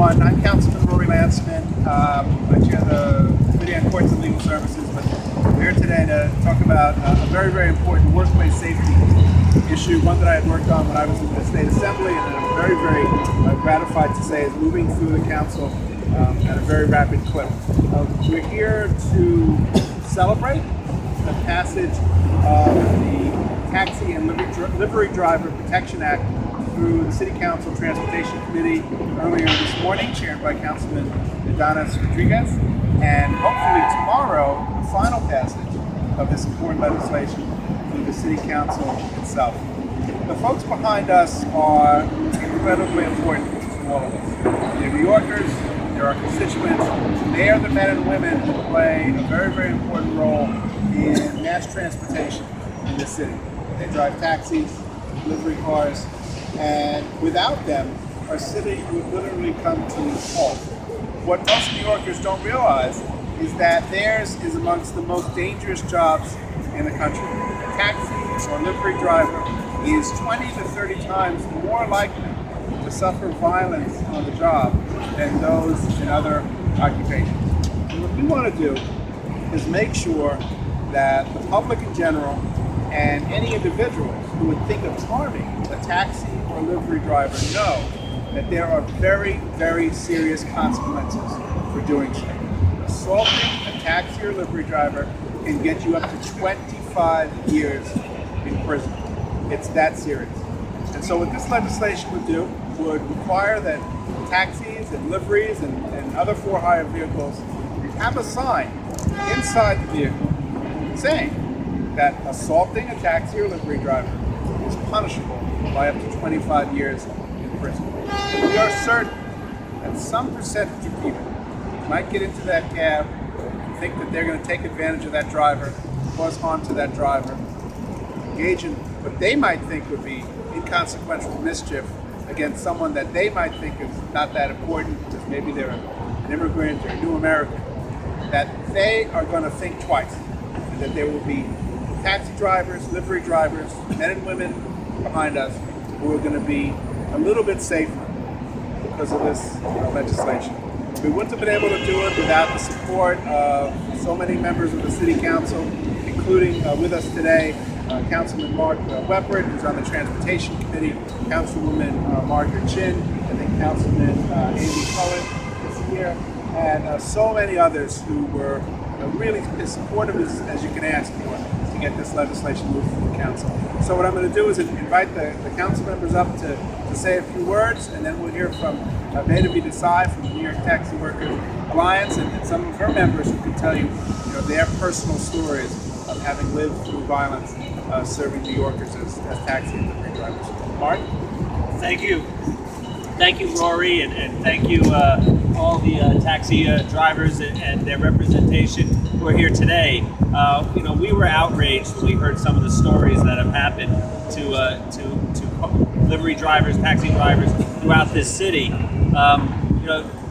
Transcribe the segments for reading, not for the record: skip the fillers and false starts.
everyone. I'm Councilman Rory Lancman. I chair the Committee on Courts and Legal Services, but we're here today to talk about a very, very important workplace safety issue, one that I had worked on when I was in the State Assembly, and I'm very, very gratified to say is moving through the Council at a very rapid clip. We're here to celebrate the passage of the Taxi and Livery Driver Protection Act through the City Council Transportation Committee earlier this morning, chaired by Councilman unanimous, and hopefully tomorrow, the final passage of this important legislation through the City Council itself. The folks behind us are incredibly important to all of us. They're New Yorkers, they're our constituents, they are the men and women who play a very, very important role in mass transportation in this city. They drive taxis, delivery cars, and without them, our city would literally come to a halt. What most New Yorkers don't realize is that theirs is amongst the most dangerous jobs in the country. A taxi or livery driver is 20 to 30 times more likely to suffer violence on the job than those in other occupations. And what we want to do is make sure that the public in general and any individuals who would think of harming a taxi or livery driver know that there are very, very serious consequences for doing so. Assaulting a taxi or livery driver can get you up to 25 years in prison. It's that serious. And so what this legislation would do would require that taxis and liveries and other for-hire vehicles have a sign inside the vehicle saying that assaulting a taxi or livery driver is punishable by up to 25 years in prison. And we are certain that some percentage of people might get into that cab and think that they're going to take advantage of that driver, cause harm to that driver, engage in what they might think would be inconsequential mischief against someone that they might think is not that important because maybe they're an immigrant or a new American, that they are going to think twice, and that there will be taxi drivers, livery drivers, men and women behind us who are going to be a little bit safer because of this legislation. We wouldn't have been able to do it without the support of so many members of the City Council, including with us today, Councilman Mark Weppert, who's on the Transportation Committee, Councilwoman Margaret Chin, I think Councilman Amy Cullen is here, and so many others who were really as supportive as you can ask for to get this legislation moved through the council. So what I'm going to do is invite the council members up to say a few words, and then we'll hear from David Desai from the New York Taxi Workers Alliance and some of her members who can tell you, their personal stories of having lived through violence serving New Yorkers as taxi and livery drivers. Mark? Thank you. Thank you, Rory, and thank you all the taxi drivers and their representation who are here today. We were outraged when we heard some of the stories that have happened to livery drivers, taxi drivers throughout this city.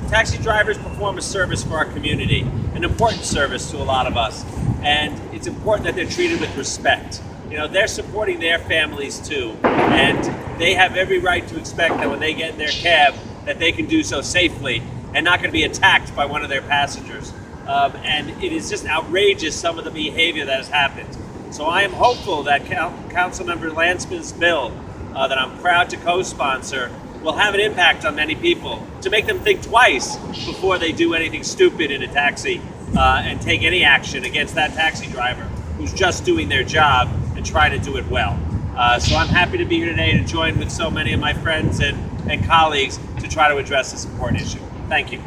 Taxi drivers perform a service for our community, an important service to a lot of us, and it's important that they're treated with respect. They're supporting their families too, and they have every right to expect that when they get in their cab that they can do so safely and not going to be attacked by one of their passengers. And it is just outrageous, some of the behavior that has happened. So I am hopeful that Councilmember Lancman's bill that I'm proud to co-sponsor will have an impact on many people to make them think twice before they do anything stupid in a taxi and take any action against that taxi driver who's just doing their job and trying to do it well. So I'm happy to be here today to join with so many of my friends and colleagues to try to address this important issue. Thank you.